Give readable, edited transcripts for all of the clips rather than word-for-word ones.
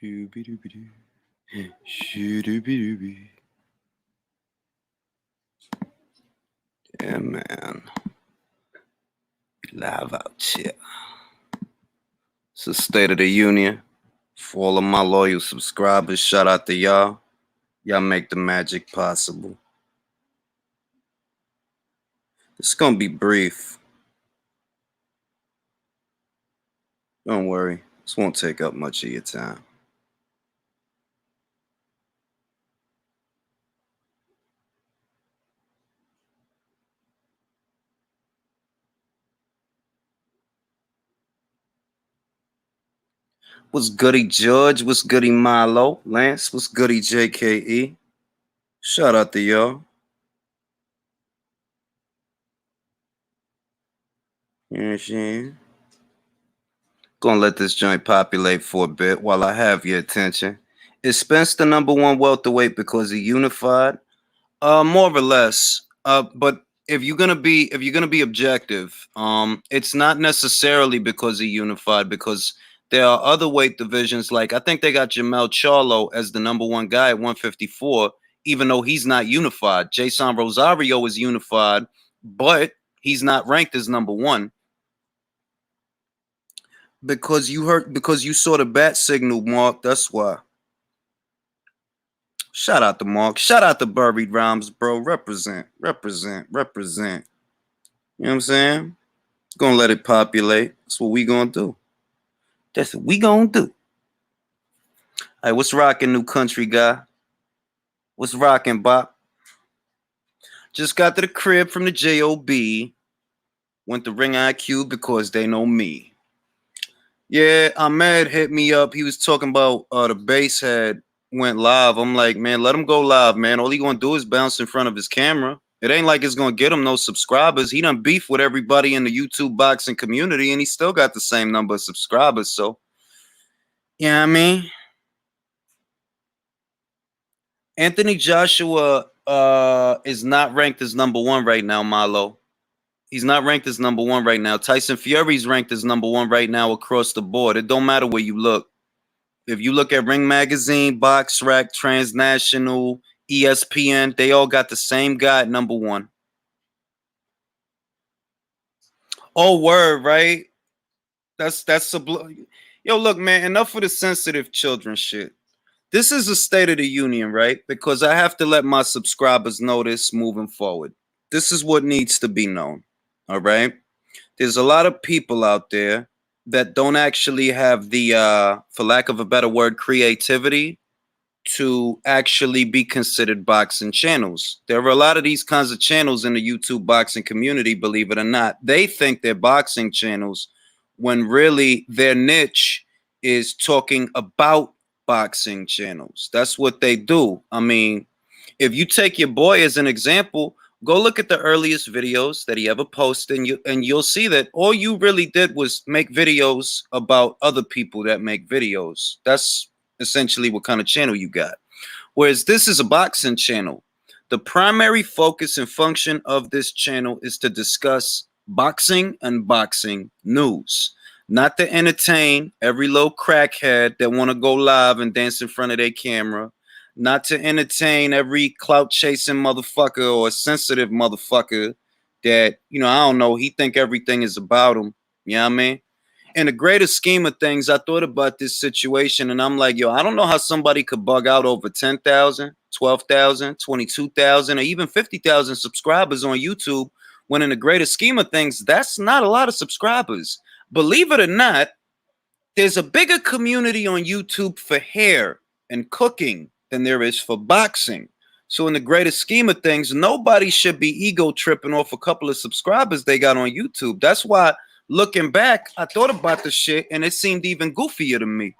Shoo-be-doo-be-doo. Shoo-doo-be-doo-be. Yeah, man. Live out here. It's the State of the Union. For all of my loyal subscribers, shout out to y'all. Y'all make the magic possible. It's gonna be brief. Don't worry. This won't take up much of your time. What's goody George? What's goody Milo? Lance? What's goody JKE? Shout out to y'all. You know what I'm saying? Gonna let this joint populate for a bit while I have your attention. Is Spence the #1 welterweight because he unified? More or less. But if you're gonna be objective, it's not necessarily because he unified, because there are other weight divisions. Like I think they got Jamel Charlo as the #1 guy at 154, even though he's not unified. Jason Rosario is unified, but he's not ranked as #1. Because you saw the bat signal, Mark. That's why. Shout out to Mark. Shout out to Buried Rhymes, bro. Represent. You know what I'm saying? Gonna let it populate. That's what we gonna do. That's what we gonna do. Hey, what's rocking, new country guy? What's rocking, Bop? Just got to the crib from the JOB. Went to Ring IQ because they know me. Yeah, Ahmed hit me up. He was talking about the bass head went live. I'm like, man, let him go live, man. All he gonna do is bounce in front of his camera. It ain't like it's gonna get him no subscribers. He done beef with everybody in the YouTube boxing community, and he still got the same number of subscribers. So, yeah, I mean, Anthony Joshua is not ranked as #1 right now, Milo. He's not ranked as #1 right now. Tyson Fury's ranked as #1 right now across the board. It don't matter where you look. If you look at Ring Magazine, BoxRec, Transnational, ESPN, they all got the same guy at #1. Oh, word, right? That's Yo, look, man, enough of the sensitive children shit. This is a State of the Union, right? Because I have to let my subscribers know this moving forward. This is what needs to be known. All right. There's a lot of people out there that don't actually have the, for lack of a better word, creativity to actually be considered boxing channels. There are a lot of these kinds of channels in the YouTube boxing community, believe it or not. They think they're boxing channels when really their niche is talking about boxing channels. That's what they do. I mean, if you take your boy as an example, go look at the earliest videos that he ever posted, and you'll see that all you really did was make videos about other people that make videos. That's essentially what kind of channel you got. Whereas this is a boxing channel. The primary focus and function of this channel is to discuss boxing and boxing news, not to entertain every little crackhead that want to go live and dance in front of their camera, not to entertain every clout chasing motherfucker or sensitive motherfucker that, you know, I don't know, he think everything is about him. You know what I mean? In the greater scheme of things, I thought about this situation and I'm like, yo, I don't know how somebody could bug out over 10,000, 12,000, 22,000, or even 50,000 subscribers on YouTube when in the greater scheme of things, that's not a lot of subscribers. Believe it or not, there's a bigger community on YouTube for hair and cooking than there is for boxing. So in the greater scheme of things, nobody should be ego tripping off a couple of subscribers they got on YouTube. That's why, looking back, I thought about the shit and it seemed even goofier to me.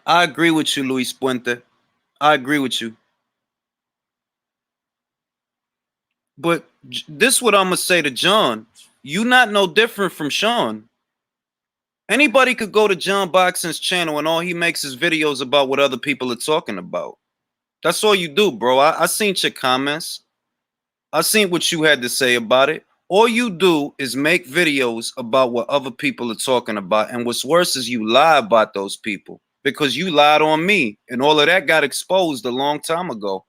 I agree with you, Luis Puente. I agree with you. But this is what I'm going to say to John. You not no different from Sean. Anybody could go to John Boxing's channel and all he makes is videos about what other people are talking about. That's all you do, bro. I seen your comments. I seen what you had to say about it. All you do is make videos about what other people are talking about. And what's worse is you lie about those people because you lied on me. And all of that got exposed a long time ago.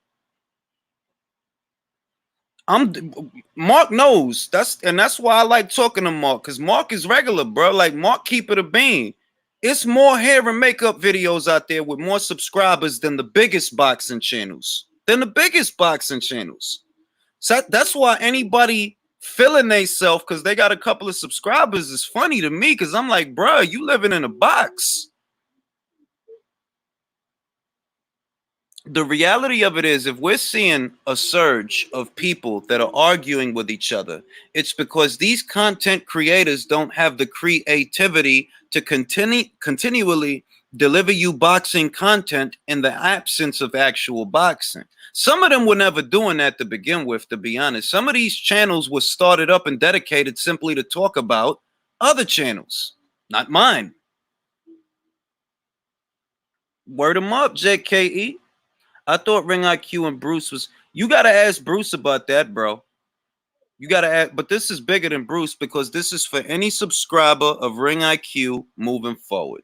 I'm Mark knows. That's why I like talking to Mark, because Mark is regular, bro. Like Mark keep it a bean. It's more hair and makeup videos out there with more subscribers than the biggest boxing channels. So that's why anybody feeling themselves because they got a couple of subscribers is funny to me, because I'm like, bro, you living in a box. The reality of it is, if we're seeing a surge of people that are arguing with each other, it's because these content creators don't have the creativity to continually deliver you boxing content in the absence of actual boxing. Some of them were never doing that to begin with, to be honest. Some of these channels were started up and dedicated simply to talk about other channels, not mine. Word them up, JKE. I thought Ring IQ and Bruce was. You got to ask Bruce about that, bro. You got to ask, but this is bigger than Bruce because this is for any subscriber of Ring IQ moving forward.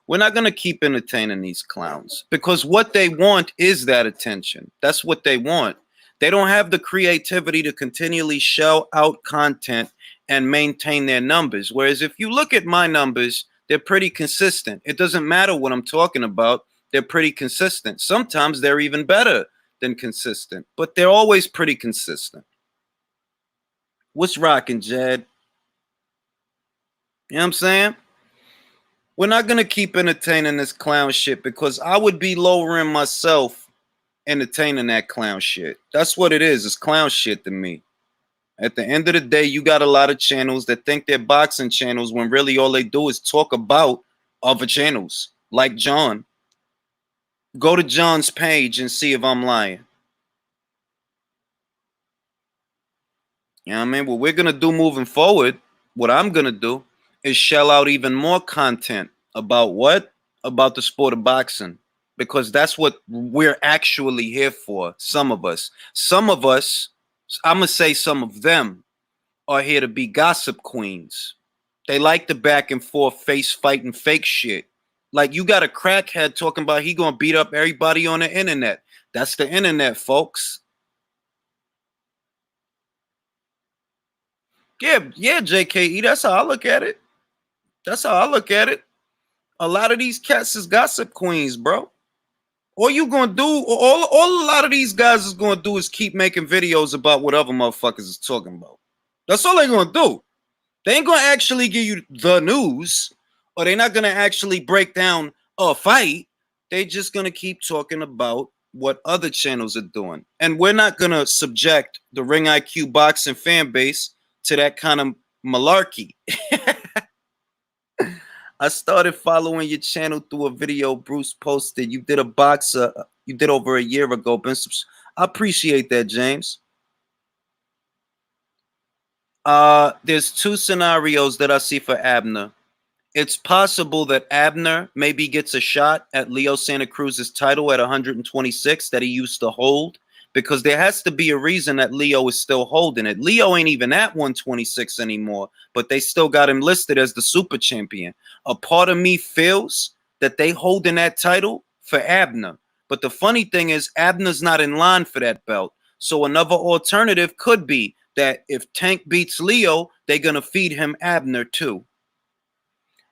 We're not going to keep entertaining these clowns because what they want is that attention. That's what they want. They don't have the creativity to continually shell out content and maintain their numbers. Whereas if you look at my numbers, they're pretty consistent. It doesn't matter what I'm talking about. They're pretty consistent. Sometimes they're even better than consistent, but they're always pretty consistent. What's rocking, Jed? You know what I'm saying? We're not going to keep entertaining this clown shit because I would be lowering myself entertaining that clown shit. That's what it is. It's clown shit to me. At the end of the day, you got a lot of channels that think they're boxing channels when really all they do is talk about other channels, like John. Go to John's page and see if I'm lying. You know what I mean? What we're going to do moving forward, what I'm going to do is shell out even more content about what? About the sport of boxing. Because that's what we're actually here for, some of us. Some of us, I'm going to say some of them, are here to be gossip queens. They like the back and forth face fighting fake shit. Like you got a crackhead talking about he going to beat up everybody on the internet. That's the internet, folks. Yeah, JKE. That's how I look at it. That's how I look at it. A lot of these cats is gossip queens, bro. All you gonna do, all a lot of these guys is gonna do is keep making videos about what other motherfuckers is talking about. That's all they're gonna do. They ain't gonna actually give you the news, or they're not gonna actually break down a fight. They just gonna keep talking about what other channels are doing. And we're not gonna subject the Ring IQ boxing fan base to that kind of malarkey. I started following your channel through a video Bruce posted. You did a boxer you did over a year ago. I appreciate that, James. There's two scenarios that I see for Abner. It's possible that Abner maybe gets a shot at Leo Santa Cruz's title at 126 that he used to hold, because there has to be a reason that Leo is still holding it. Leo ain't even at 126 anymore, but they still got him listed as the super champion. A part of me feels that they holding that title for Abner. But the funny thing is Abner's not in line for that belt. So another alternative could be that if Tank beats Leo, they're going to feed him Abner too.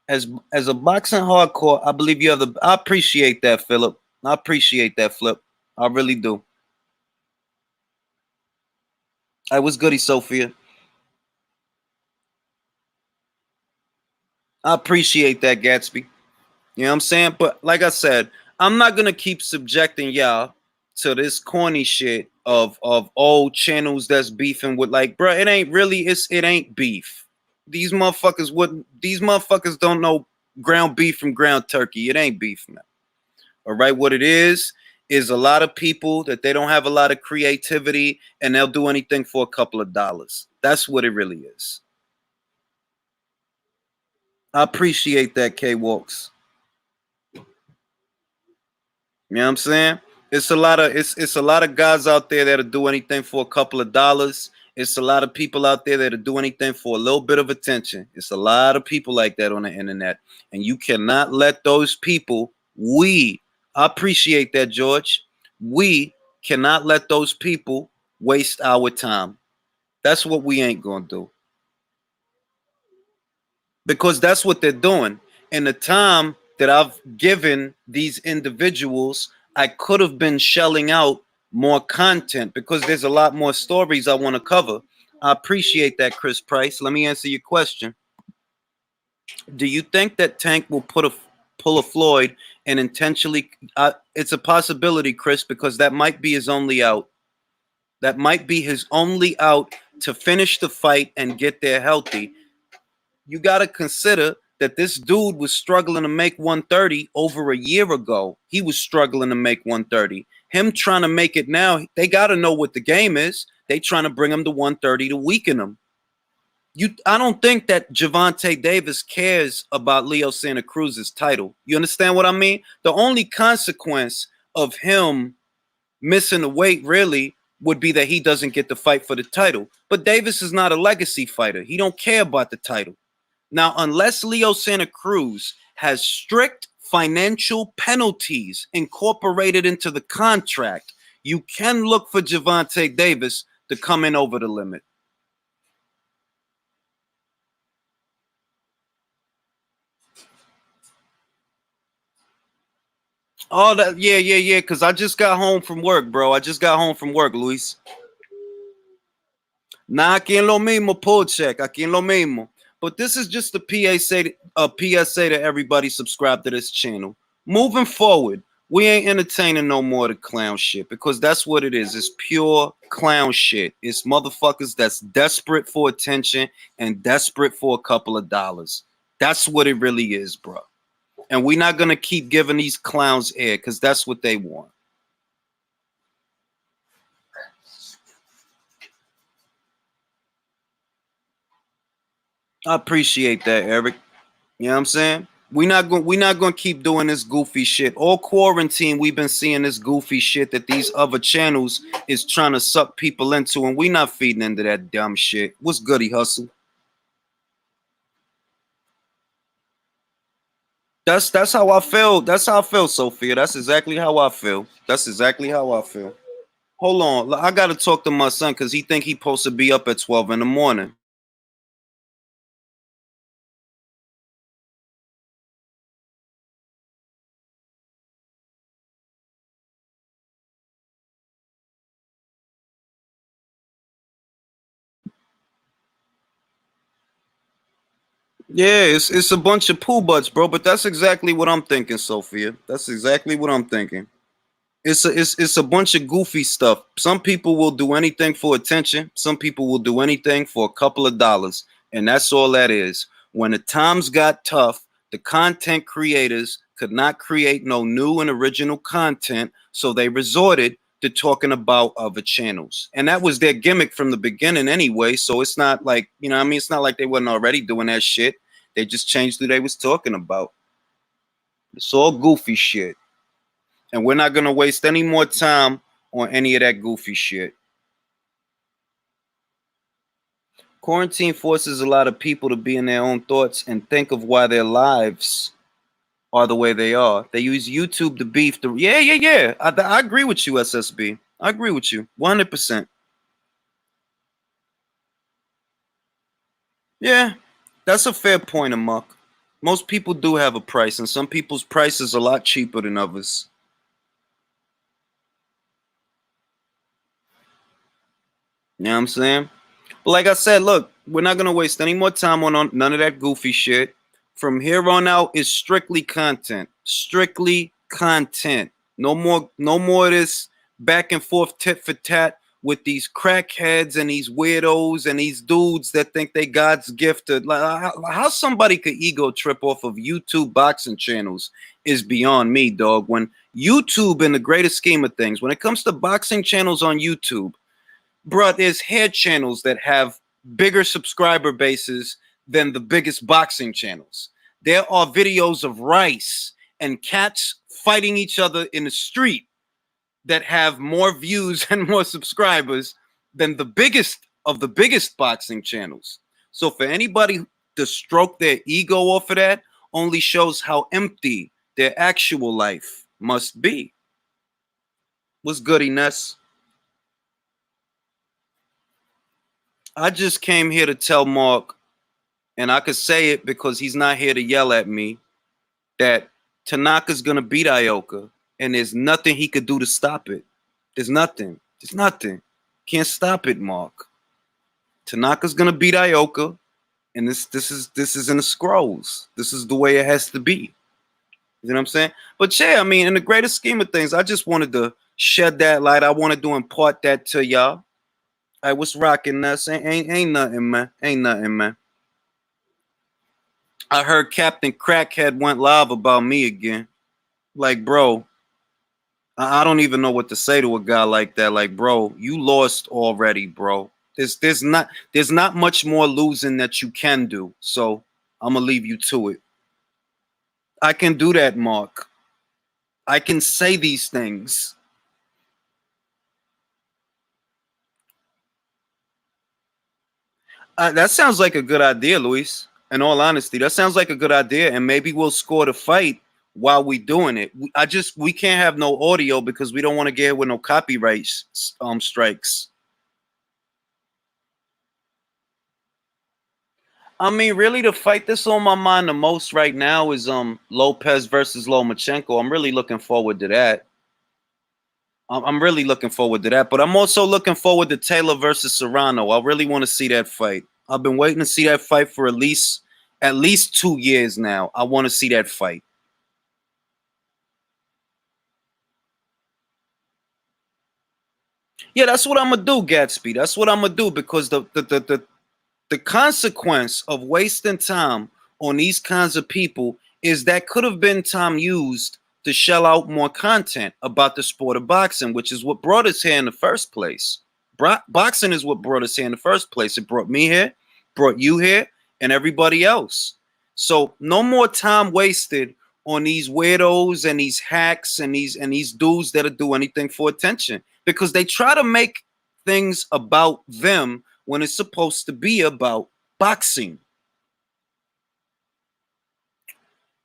As a boxing hardcore, I believe you have the. I appreciate that, Philip. I appreciate that, Flip. I really do. Hey, what's goody, Sophia? I appreciate that, Gatsby. You know what I'm saying? But like I said, I'm not gonna keep subjecting y'all to this corny shit of old channels that's beefing with, like, bro, it ain't really, it ain't beef. These motherfuckers don't know ground beef from ground turkey. It ain't beef, man. All right, what it is a lot of people that they don't have a lot of creativity and they'll do anything for a couple of dollars. That's what it really is. I appreciate that, K-Walks. You know what I'm saying? It's a lot of guys out there that'll do anything for a couple of dollars, It's a lot of people out there that'll do anything for a little bit of attention. It's a lot of people like that on the internet. And you cannot let those people, I appreciate that, George. We cannot let those people waste our time. That's what we ain't gonna do. Because that's what they're doing. And the time that I've given these individuals, I could have been shelling out more content because there's a lot more stories I want to cover. I appreciate that, Chris Price. Let me answer your question. Do you think that Tank will pull a Floyd and intentionally? It's a possibility, Chris, because that might be his only out. That might be his only out to finish the fight and get there healthy. You got to consider that this dude was struggling to make 130 over a year ago. He was struggling to make 130. Him trying to make it now, they got to know what the game is. They trying to bring him to 130 to weaken him. I don't think that Jervonta Davis cares about Leo Santa Cruz's title. You understand what I mean? The only consequence of him missing the weight really would be that he doesn't get the fight for the title. But Davis is not a legacy fighter. He don't care about the title. Now, unless Leo Santa Cruz has strict financial penalties incorporated into the contract, you can look for Jervonta Davis to come in over the limit. Oh, yeah. Because I just got home from work, bro. I just got home from work, Luis. Nah, aquí en lo mismo, pull check. Aquí en lo mismo. But this is just a PSA to everybody subscribe to this channel. Moving forward, we ain't entertaining no more of the clown shit because that's what it is. It's pure clown shit. It's motherfuckers that's desperate for attention and desperate for a couple of dollars. That's what it really is, bro. And we're not going to keep giving these clowns air because that's what they want. I appreciate that, Eric. You know what I'm saying? We're not going to keep doing this goofy shit. All quarantine, we've been seeing this goofy shit that these other channels is trying to suck people into, and we not feeding into that dumb shit. What's goody, Hustle? That's how I feel. That's how I feel, Sophia. That's exactly how I feel. That's exactly how I feel. Hold on. I got to talk to my son because he think he supposed to be up at 12 in the morning. Yeah, it's a bunch of poo butts, bro. But that's exactly what I'm thinking, Sophia. That's exactly what I'm thinking. It's a bunch of goofy stuff. Some people will do anything for attention. Some people will do anything for a couple of dollars, and that's all that is. When the times got tough, the content creators could not create no new and original content, so they resorted to talking about other channels, and that was their gimmick from the beginning anyway. So it's not like, you know what I mean, it's not like they wasn't already doing that shit. They just changed who they was talking about. It's all goofy shit. And we're not going to waste any more time on any of that goofy shit. Quarantine forces a lot of people to be in their own thoughts and think of why their lives are the way they are. They use YouTube to beef. Yeah. I agree with you, SSB. I agree with you 100%. Yeah, that's a fair point, Amok. Most people do have a price, and some people's price is a lot cheaper than others. You know what I'm saying? But like I said, look, we're not gonna waste any more time on none of that goofy shit. From here on out, it's strictly content. Strictly content. No more of this back and forth tit for tat with these crackheads and these weirdos and these dudes that think they God's gift to, like, how somebody could ego trip off of YouTube boxing channels is beyond me, dog. When YouTube, in the greatest scheme of things, when it comes to boxing channels on YouTube, bruh, there's hair channels that have bigger subscriber bases than the biggest boxing channels. There are videos of rice and cats fighting each other in the street that have more views and more subscribers than the biggest of the biggest boxing channels. So for anybody to stroke their ego off of that only shows how empty their actual life must be. What's good, Ines? I just came here to tell Mark, and I could say it because he's not here to yell at me, that Tanaka's gonna beat Ioka, and there's nothing he could do to stop it. There's nothing. There's nothing. Can't stop it, Mark. Tanaka's gonna beat Ioka, and this is in the scrolls. This is the way it has to be. You know what I'm saying? But yeah, I mean, in the greater scheme of things, I just wanted to shed that light. I wanted to impart that to y'all. Hey, what's rocking, Ness? Ain't nothing, man. Ain't nothing, man. I heard Captain Crackhead went live about me again. Like, bro, I don't even know what to say to a guy like that. Like, bro, you lost already, bro. There's not much more losing that you can do. So I'm gonna leave you to it. I can do that, Mark. I can say these things. That sounds like a good idea, Luis. In all honesty, that sounds like a good idea, and maybe we'll score the fight while we doing it. We can't have no audio because we don't want to get hit with no copyright strikes. I mean, really, the fight that's on my mind the most right now is Lopez versus Lomachenko. I'm really looking forward to that. I'm really looking forward to that, but I'm also looking forward to Taylor versus Serrano. I really want to see that fight. I've been waiting to see that fight for at least 2 years now. I want to see that fight. Yeah, that's what I'm gonna do, Gatsby. That's what I'm gonna do because the consequence of wasting time on these kinds of people is that could have been time used to shell out more content about the sport of boxing, which is what brought us here in the first place. Boxing is what brought us here in the first place. It brought me here, brought you here, and everybody else. So no more time wasted on these weirdos and these hacks and these dudes that'll do anything for attention because they try to make things about them when it's supposed to be about boxing.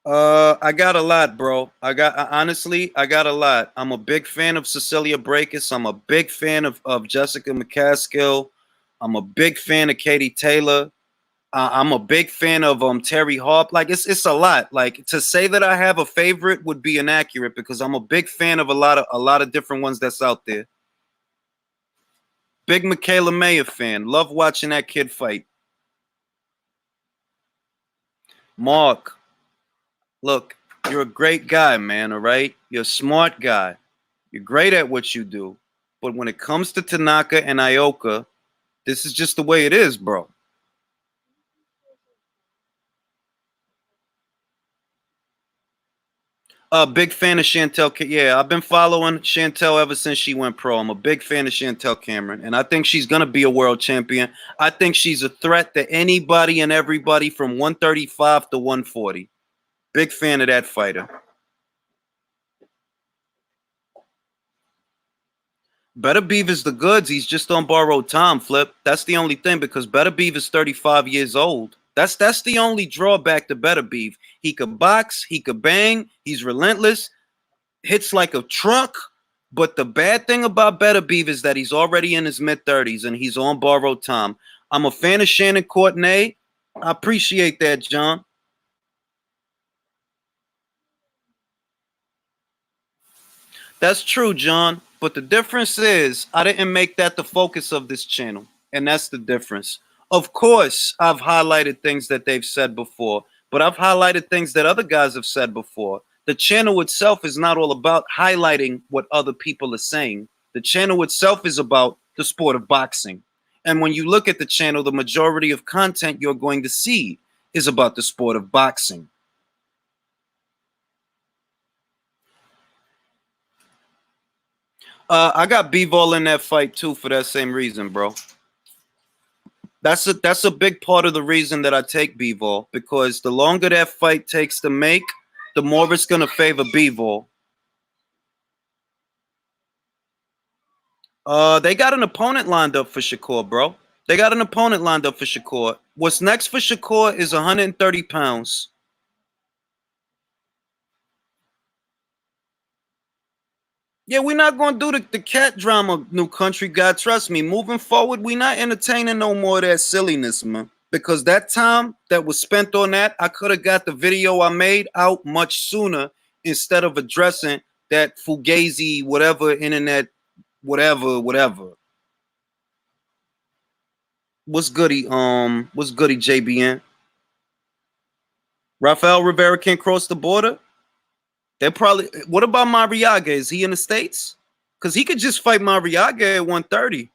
I got a lot, bro. Honestly, I got a lot. I'm a big fan of Cecilia Brækhus. I'm a big fan of Jessica McCaskill. I'm a big fan of Katie Taylor. I'm a big fan of Terry Harp. Like it's a lot. Like to say that I have a favorite would be inaccurate because I'm a big fan of a lot of different ones that's out there. Big Michaela Mayer fan. Love watching that kid fight. Mark, look, you're a great guy, man, all right? You're a smart guy. You're great at what you do. But when it comes to Tanaka and Ioka, this is just the way it is, bro. Big fan of Chantel. Yeah, I've been following Chantel ever since she went pro. I'm a big fan of Chantel Cameron, and I think she's going to be a world champion. I think she's a threat to anybody and everybody from 135 to 140. Big fan of that fighter. Better Beaver's the goods. He's just on borrowed time, Flip. That's the only thing because Better Beaver's 35 years old. That's the only drawback to Better Beav. He could box, he could bang, he's relentless, hits like a truck. But the bad thing about Better Beav is that he's already in his mid-30s and he's on borrowed time. I'm a fan of Shannon Courtenay. I appreciate that, John. That's true, John. But the difference is I didn't make that the focus of this channel. And that's the difference. Of course, I've highlighted things that they've said before, but I've highlighted things that other guys have said before. The channel itself is not all about highlighting what other people are saying. The channel itself is about the sport of boxing. And when you look at the channel, the majority of content you're going to see is about the sport of boxing. I got B-Ball in that fight too for that same reason, bro. That's a big part of the reason that I take B-Ball because the longer that fight takes to make, the more it's gonna favor B-Ball. They got an opponent lined up for Shakur, bro. They got an opponent lined up for Shakur. What's next for Shakur is 130 pounds. Yeah, we're not going to do the cat drama, new country guy. Trust me. Moving forward, we're not entertaining no more of that silliness, man. Because that time that was spent on that, I could have got the video I made out much sooner instead of addressing that fugazi, whatever, internet, whatever. What's goody, JBN? Rafael Rivera can't cross the border? They probably. What about Mariaga? Is he in the States? Because he could just fight Mariaga at 130.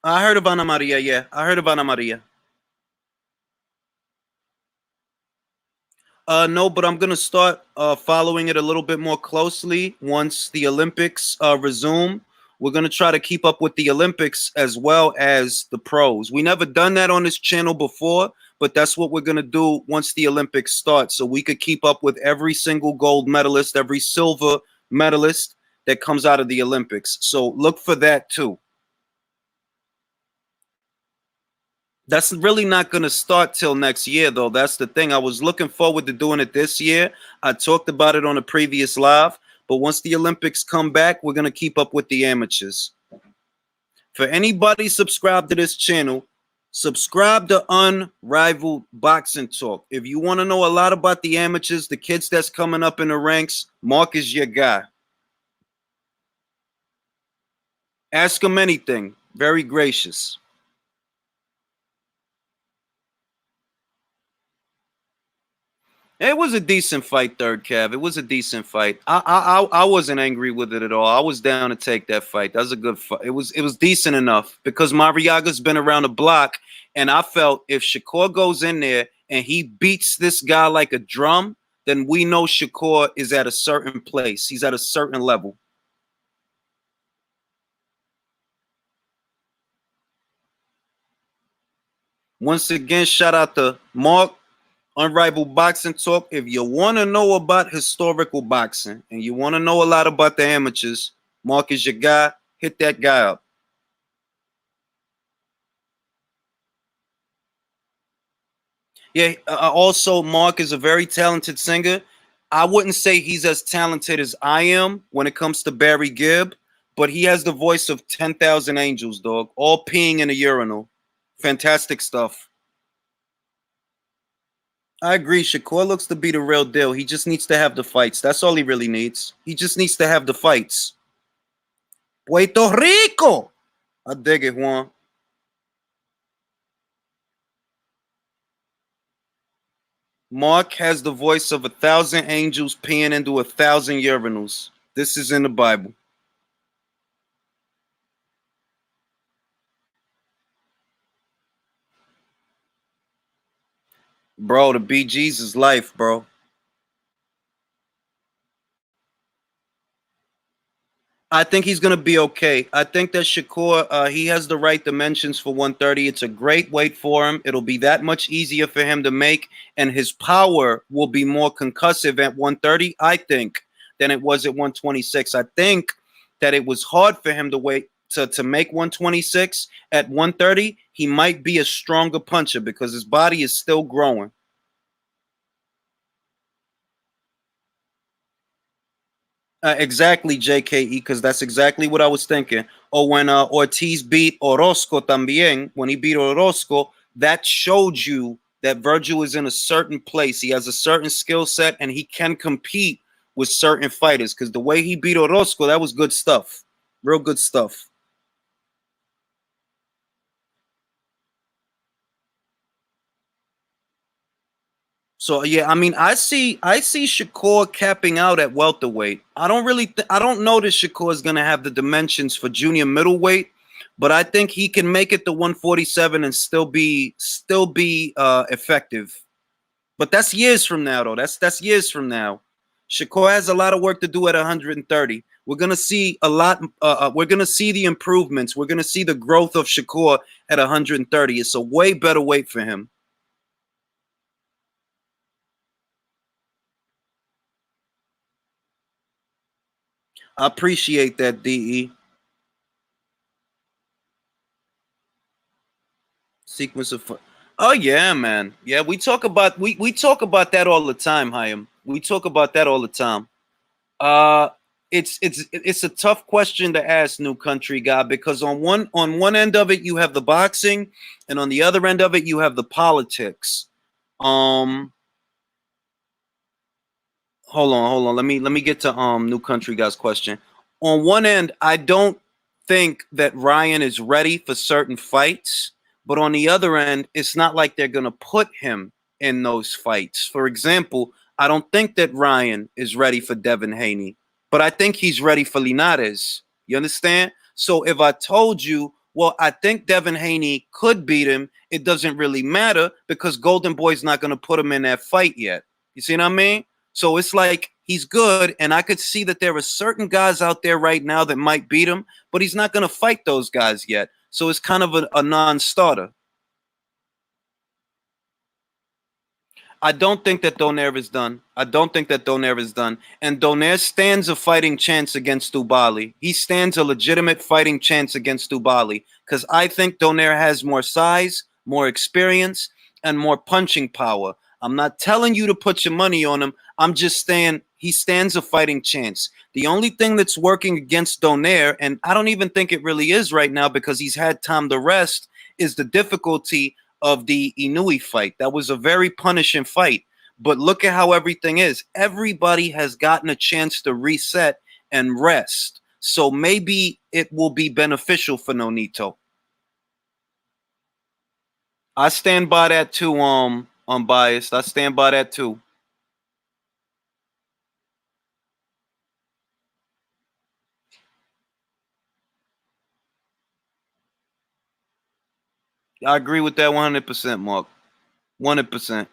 I heard of Ana Maria. Yeah, I heard of Ana Maria. No, but I'm gonna start following it a little bit more closely once the Olympics resume. We're gonna try to keep up with the Olympics as well as the pros. We never done that on this channel before, but that's what we're gonna do once the Olympics start, so we could keep up with every single gold medalist, every silver medalist that comes out of the Olympics. So look for that too. That's really not going to start till next year, though. That's the thing. I was looking forward to doing it this year. I talked about it on a previous live, but once the Olympics come back, we're going to keep up with the amateurs. For anybody subscribed to this channel, subscribe to Unrivaled Boxing Talk. If you want to know a lot about the amateurs, the kids that's coming up in the ranks, Mark is your guy. Ask him anything. Very gracious. It was a decent fight, third Cav. It was a decent fight. I wasn't angry with it at all. I was down to take that fight. That was a good fight. It was decent enough because Mariaga's been around the block, and I felt if Shakur goes in there and he beats this guy like a drum, then we know Shakur is at a certain place. He's at a certain level. Once again, shout out to Mark. Unrivaled Boxing Talk. If you want to know about historical boxing and you want to know a lot about the amateurs, Mark is your guy. Hit that guy up. Yeah. Also, Mark is a very talented singer. I wouldn't say he's as talented as I am when it comes to Barry Gibb, but he has the voice of 10,000 angels, dog. All peeing in a urinal. Fantastic stuff. I agree. Shakur looks to be the real deal. He just needs to have the fights. That's all he really needs. He just needs to have the fights. Puerto Rico. I dig it, Juan. Mark has the voice of 1,000 angels peeing into 1,000 urinals. This is in the Bible. Bro, to be Jesus' life, bro. I think he's gonna be okay. I think that Shakur, he has the right dimensions for 130. It's a great weight for him. It'll be that much easier for him to make, and his power will be more concussive at 130, I think, than it was at 126. I think that it was hard for him to wait to make 126 at 130. He might be a stronger puncher because his body is still growing. Exactly, JKE, because that's exactly what I was thinking. Or when Ortiz beat Orozco también, when he beat Orozco, that showed you that Virgil is in a certain place. He has a certain skill set, and he can compete with certain fighters. Because the way he beat Orozco, that was good stuff. Real good stuff. So yeah, I mean, I see Shakur capping out at welterweight. I don't know that Shakur is gonna have the dimensions for junior middleweight, but I think he can make it to 147 and still be effective. But that's years from now, though. That's years from now. Shakur has a lot of work to do at 130. We're gonna see a lot. We're gonna see the improvements. We're gonna see the growth of Shakur at 130. It's a way better weight for him. I appreciate that, De. Sequence of. Oh yeah, man. Yeah, we talk about that all the time, Hayam. We talk about that all the time. Uh, it's a tough question to ask, new country guy, because on one end of it you have the boxing, and on the other end of it you have the politics. Um, hold on. Let me get to new country guy's question. On one end, I don't think that Ryan is ready for certain fights, but on the other end, it's not like they're gonna put him in those fights. For example, I don't think that Ryan is ready for Devin Haney, but I think he's ready for Linares. You understand? So if I told you, well, I think Devin Haney could beat him, it doesn't really matter because Golden Boy's not gonna put him in that fight yet. You see what I mean? So it's like he's good, and I could see that there are certain guys out there right now that might beat him, but he's not going to fight those guys yet. So it's kind of a non-starter. I don't think that Donaire is done. I don't think that Donaire is done. And Donaire stands a fighting chance against Dubali. He stands a legitimate fighting chance against Dubali because I think Donaire has more size, more experience, and more punching power. I'm not telling you to put your money on him. I'm just saying he stands a fighting chance. The only thing that's working against Donaire, and I don't even think it really is right now because he's had time to rest, is the difficulty of the Inui fight. That was a very punishing fight. But look at how everything is. Everybody has gotten a chance to reset and rest. So maybe it will be beneficial for Nonito. I stand by that too, unbiased. I stand by that too. I agree with that 100%, Mark. 100%.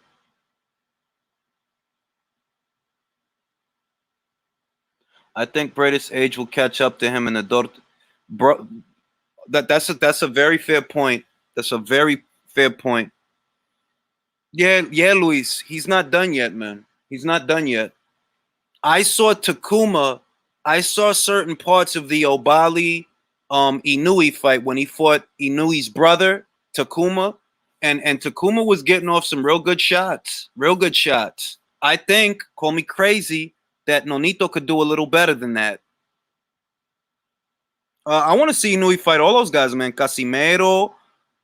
I think Brady's age will catch up to him in the Dort. Bro, that's a very fair point. That's a very fair point. Yeah, yeah, Luis. He's not done yet, man. He's not done yet. I saw Takuma. I saw certain parts of the Obali Inui fight when he fought Inui's brother, Takuma. And Takuma was getting off some real good shots. Real good shots. I think, call me crazy, that Nonito could do a little better than that. I want to see Inui fight all those guys, man. Casimero,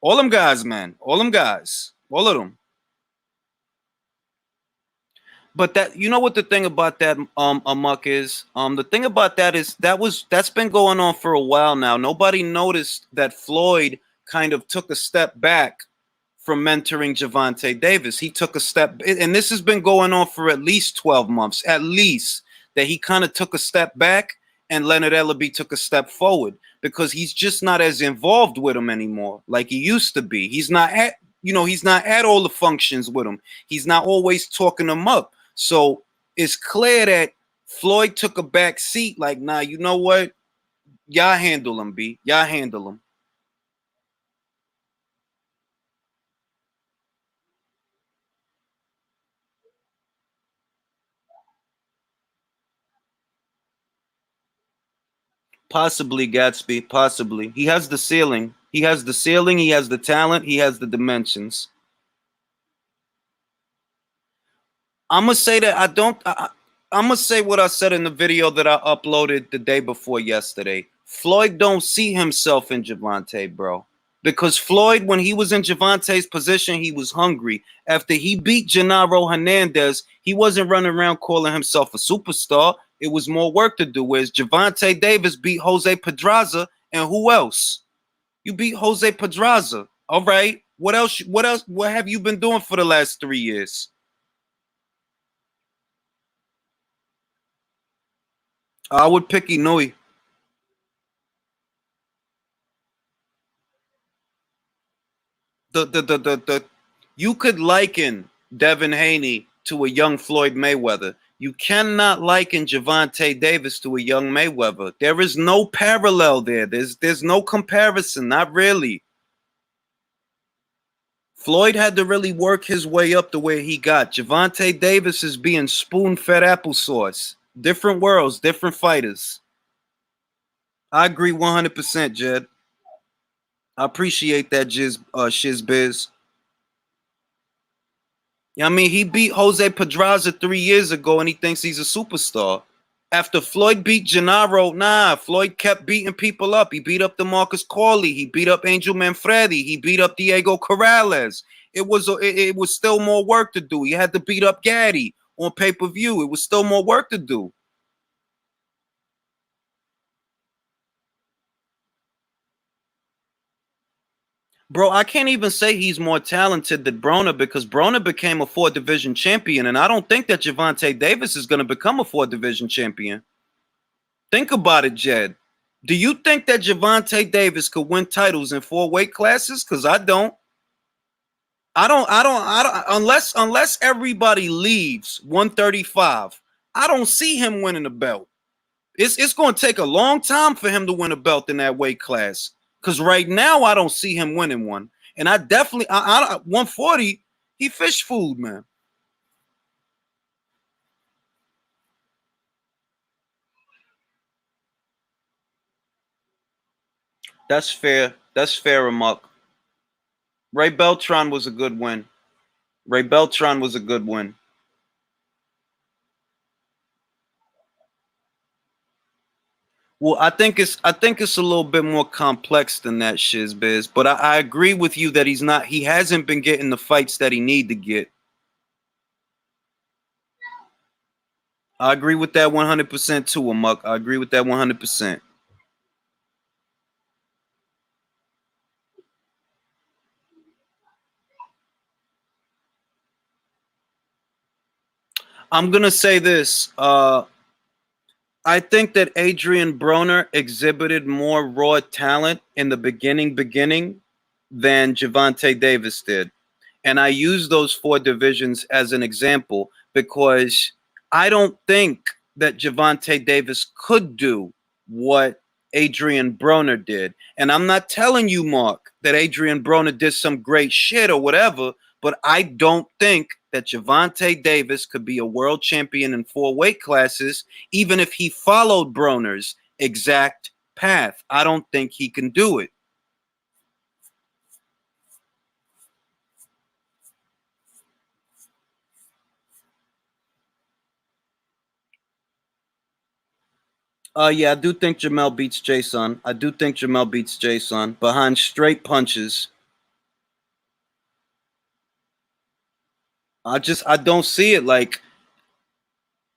all them guys, man. All them guys. All of them. But that, you know what the thing about that Amok is? The thing about that is that's been going on for a while now. Nobody noticed that Floyd kind of took a step back from mentoring Jervonta Davis. He took a step, and this has been going on for at least 12 months, at least, that he kind of took a step back and Leonard Ellaby took a step forward because he's just not as involved with him anymore like he used to be. He's not at, he's not at all the functions with him. He's not always talking them up. So it's clear that Floyd took a back seat. Like, nah, you know what? Y'all handle him, B. Y'all handle him. Possibly Gatsby. Possibly. He has the ceiling. He has the ceiling. He has the talent. He has the dimensions. I'm gonna say that I don't. I'm gonna say what I said in the video that I uploaded the day before yesterday. Floyd don't see himself in Gervonta, bro. Because Floyd, when he was in Gervonta's position, he was hungry. After he beat Gennaro Hernandez, he wasn't running around calling himself a superstar. It was more work to do. Whereas Gervonta Davis beat Jose Pedraza, and who else? You beat Jose Pedraza. All right. What else? What else? What have you been doing for the last 3 years? I would pick Inouye. The you could liken Devin Haney to a young Floyd Mayweather. You cannot liken Gervonta Davis to a young Mayweather. There is no parallel there. There's no comparison. Not really. Floyd had to really work his way up the way he got. Gervonta Davis is being spoon-fed applesauce. Different worlds, different fighters. I agree 100%, Jed. I appreciate that, Shiz Biz. Yeah, I mean, he beat Jose Pedraza 3 years ago, and he thinks he's a superstar. After Floyd beat Gennaro, nah, Floyd kept beating people up. He beat up DeMarcus Corley. He beat up Angel Manfredi. He beat up Diego Corrales. It was still more work to do. He had to beat up Gaddy on pay-per-view. It was still more work to do. Bro, I can't even say he's more talented than Broner because Broner became a 4 division champion, and I don't think that Jervonta Davis is going to become a 4 division champion. Think about it, Jed. Do you think that Jervonta Davis could win titles in 4 weight classes? Because I don't. I don't. Unless everybody leaves 135, I don't see him winning a belt. It's going to take a long time for him to win a belt in that weight class. Because right now, I don't see him winning one. And I definitely, 140, he fish food, man. That's fair. That's fair, Amok. Ray Beltran was a good win. Ray Beltran was a good win. Well, I think it's a little bit more complex than that, Shizbiz. But I agree with you that he hasn't been getting the fights that he need to get. I agree with that 100% too, Amok. I agree with that 100%. I'm gonna say this. I think that Adrian Broner exhibited more raw talent in the beginning than Jervonta Davis did. And I use those 4 divisions as an example because I don't think that Jervonta Davis could do what Adrian Broner did. And I'm not telling you, Mark, that Adrian Broner did some great shit or whatever, but I don't think that Jervonta Davis could be a world champion in 4 weight classes, even if he followed Broner's exact path. I don't think he can do it. Yeah, I do think Jamel beats Jason. I do think Jamel beats Jason behind straight punches. I don't see it. Like,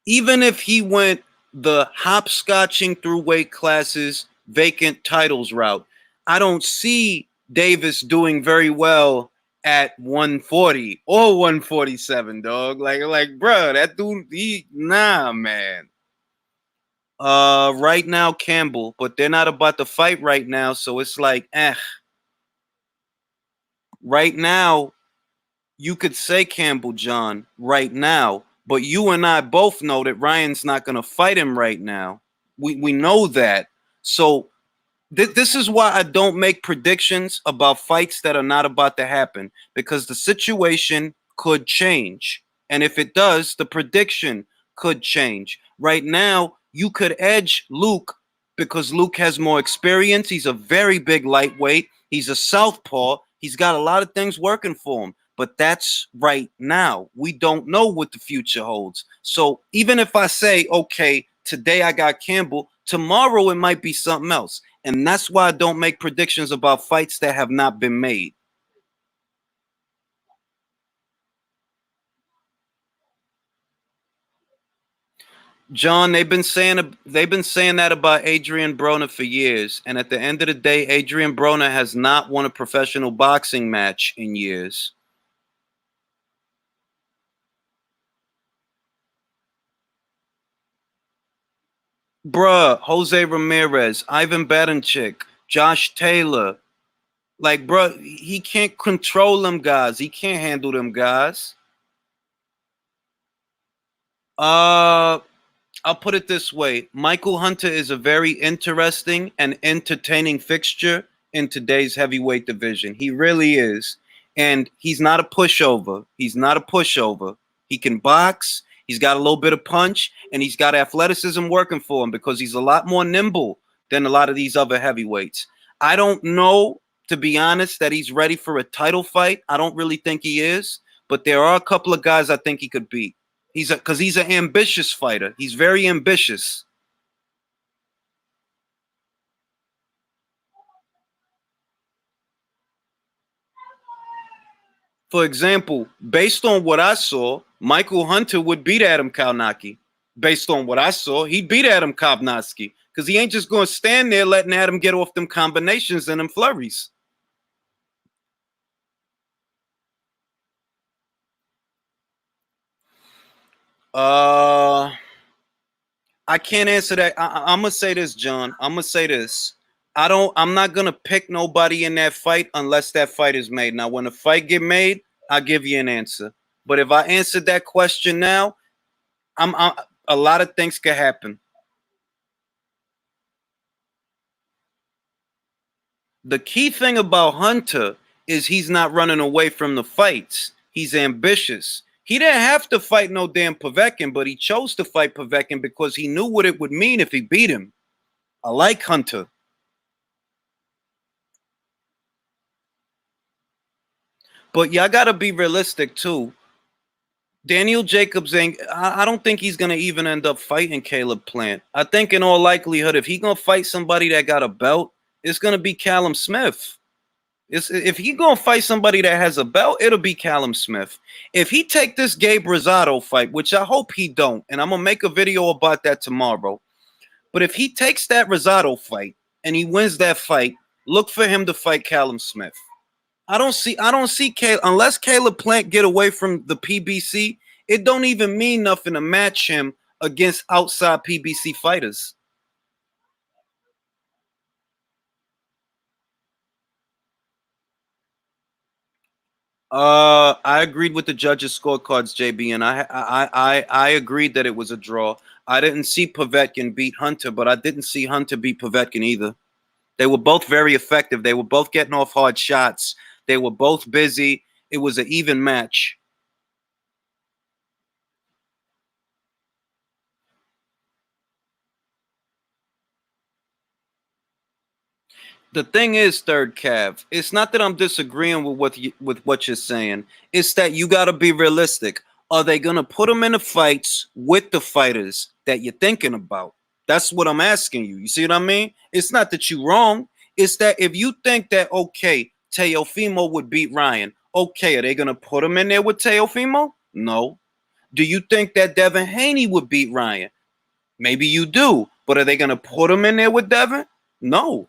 even if he went the hopscotching through weight classes, vacant titles route, I don't see Davis doing very well at 140 or 147, dog. Like, bro, that dude, nah, man. Right now, Campbell, but they're not about to fight right now, so it's like, right now, you could say Campbell John right now, but you and I both know that Ryan's not going to fight him right now. We know that. So this is why I don't make predictions about fights that are not about to happen because the situation could change. And if it does, the prediction could change. Right now, you could edge Luke because Luke has more experience. He's a very big lightweight. He's a southpaw. He's got a lot of things working for him. But that's right now. We don't know what the future holds. So even if I say, okay, today I got Campbell, tomorrow it might be something else. And that's why I don't make predictions about fights that have not been made. John, they've been saying that about Adrian Broner for years. And at the end of the day, Adrian Broner has not won a professional boxing match in years. Bruh, Jose Ramirez, Ivan Betanchik, Josh Taylor. Like, bruh, he can't control them guys. He can't handle them guys. Uh I'll put it this way. Michael Hunter is a very interesting and entertaining fixture in today's heavyweight division. He really is. And he's not a pushover. He's not a pushover. He can box. He's got a little bit of punch and he's got athleticism working for him because he's a lot more nimble than a lot of these other heavyweights. I don't know to be honest, that he's ready for a title fight. I don't really think he is, but there are a couple of guys I think he could beat. Because he's an ambitious fighter. He's very ambitious. For example, based on what I saw, Michael Hunter would beat Adam Kalnacki. Based on what I saw, he'd beat Adam Kovnowski because he ain't just going to stand there letting Adam get off them combinations and them flurries. I can't answer that. I'm gonna say this, John. I'm gonna say this. I'm not gonna pick nobody in that fight unless that fight is made. Now, when the fight get made, I'll give you an answer. But if I answered that question now, a lot of things could happen. The key thing about Hunter is he's not running away from the fights. He's ambitious. He didn't have to fight no damn Povetkin, but he chose to fight Povetkin because he knew what it would mean if he beat him. I like Hunter. But y'all got to be realistic too. Daniel Jacobs ain't. I don't think he's gonna even end up fighting Caleb Plant. I think in all likelihood, if he gonna fight somebody that got a belt, it's gonna be Callum Smith. If he gonna fight somebody that has a belt, it'll be Callum Smith. If he take this Gabe Rosado fight, which I hope he don't, and I'm gonna make a video about that tomorrow. But if he takes that Rosado fight and he wins that fight, look for him to fight Callum Smith. I don't see Caleb unless Caleb Plant get away from the PBC. It don't even mean nothing to match him against outside PBC fighters. I agreed with the judges' scorecards, JB, and I agreed that it was a draw. I didn't see Povetkin beat Hunter, but I didn't see Hunter beat Povetkin either. They were both very effective. They were both getting off hard shots. They were both busy. It was an even match. The thing is, third Cav, it's not that I'm disagreeing with what you're saying. It's that you got to be realistic. Are they gonna put them in the fights with the fighters that you're thinking about? That's what I'm asking you. You see what I mean? It's not that you're wrong. It's that if you think that okay, Teofimo would beat Ryan, okay, are they gonna put him in there with Teofimo? No. Do you think that Devin Haney would beat Ryan? Maybe you do, but are they gonna put him in there with Devin? No.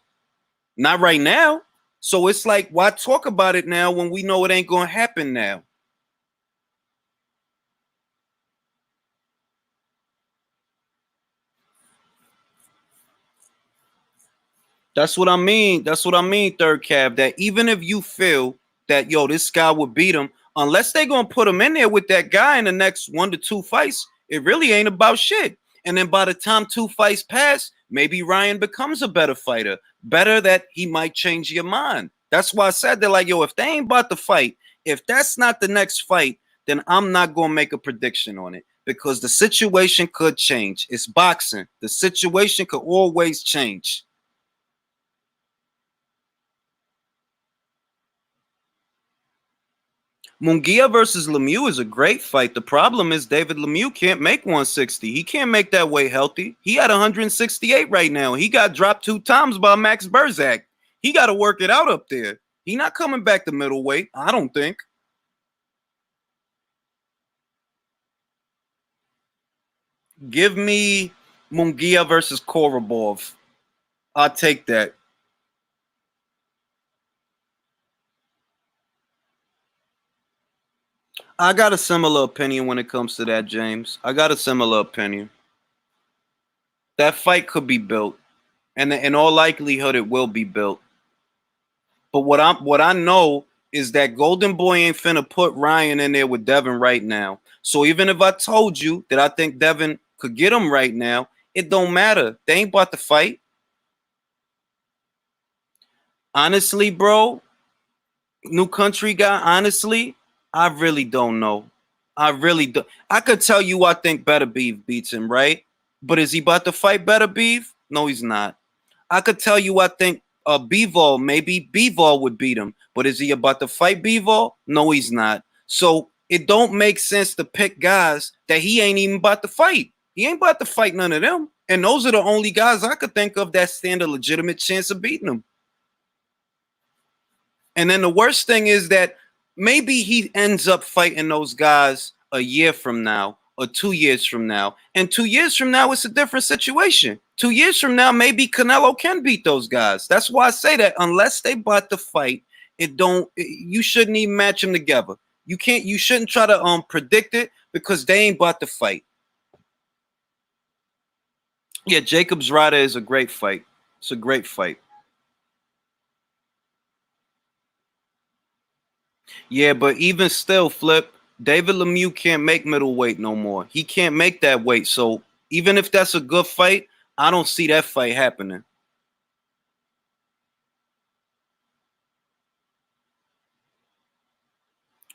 Not right now. So it's like, why talk about it now when we know it ain't going to happen now? That's what I mean. That's what I mean, third Cav. That even if you feel that, yo, this guy would beat him, unless they're going to put him in there with that guy in the next 1 to 2 fights, it really ain't about shit. And then by the time 2 fights pass, maybe Ryan becomes a better fighter. Better that he might change your mind. That's why I said they're like, yo, if they ain't about to fight, if that's not the next fight, then I'm not going to make a prediction on it because the situation could change. It's boxing. The situation could always change. Munguia versus Lemieux is a great fight. The problem is David Lemieux can't make 160. He can't make that weight healthy. He at 168 right now. He got dropped 2 times by Max Berzak. He got to work it out up there. He not coming back to middleweight, I don't think. Give me Munguia versus Korobov. I'll take that. I got a similar opinion when it comes to that, James. I got a similar opinion. That fight could be built, and in all likelihood, it will be built. But what I know is that Golden Boy ain't finna put Ryan in there with Devin right now. So even if I told you that I think Devin could get him right now, it don't matter. They ain't about to fight. Honestly, bro, new country guy, honestly, I really don't know. I really do. I could tell you I think Better Beef beats him, right? But is he about to fight Better Beef? No, he's not. I could tell you I think Bivol, maybe Bivol would beat him. But is he about to fight Bivol? No, he's not. So it don't make sense to pick guys that he ain't even about to fight. He ain't about to fight none of them. And those are the only guys I could think of that stand a legitimate chance of beating him. And then the worst thing is that maybe he ends up fighting those guys a year from now or 2 years from now. And 2 years from now, it's a different situation. 2 years from now, maybe Canelo can beat those guys. That's why I say that unless they about to fight, you shouldn't even match them together. You shouldn't try to predict it because they ain't about to fight. Yeah, Jacobs Ryder is a great fight. It's a great fight. Yeah, but even still, Flip, David Lemieux can't make middleweight no more. He can't make that weight. So even if that's a good fight, I don't see that fight happening.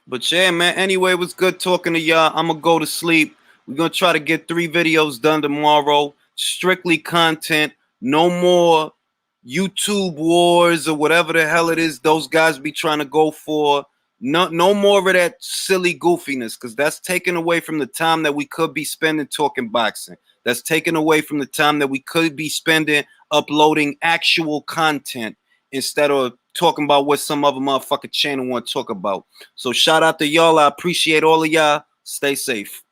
But yeah, man, anyway, it was good talking to y'all. I'm going to go to sleep. We're going to try to get 3 videos done tomorrow. Strictly content. No more YouTube wars or whatever the hell it is those guys be trying to go for. No more of that silly goofiness, because that's taken away from the time that we could be spending talking boxing. That's taken away from the time that we could be spending uploading actual content instead of talking about what some other motherfucking channel want to talk about. So shout out to y'all. I appreciate all of y'all. Stay safe.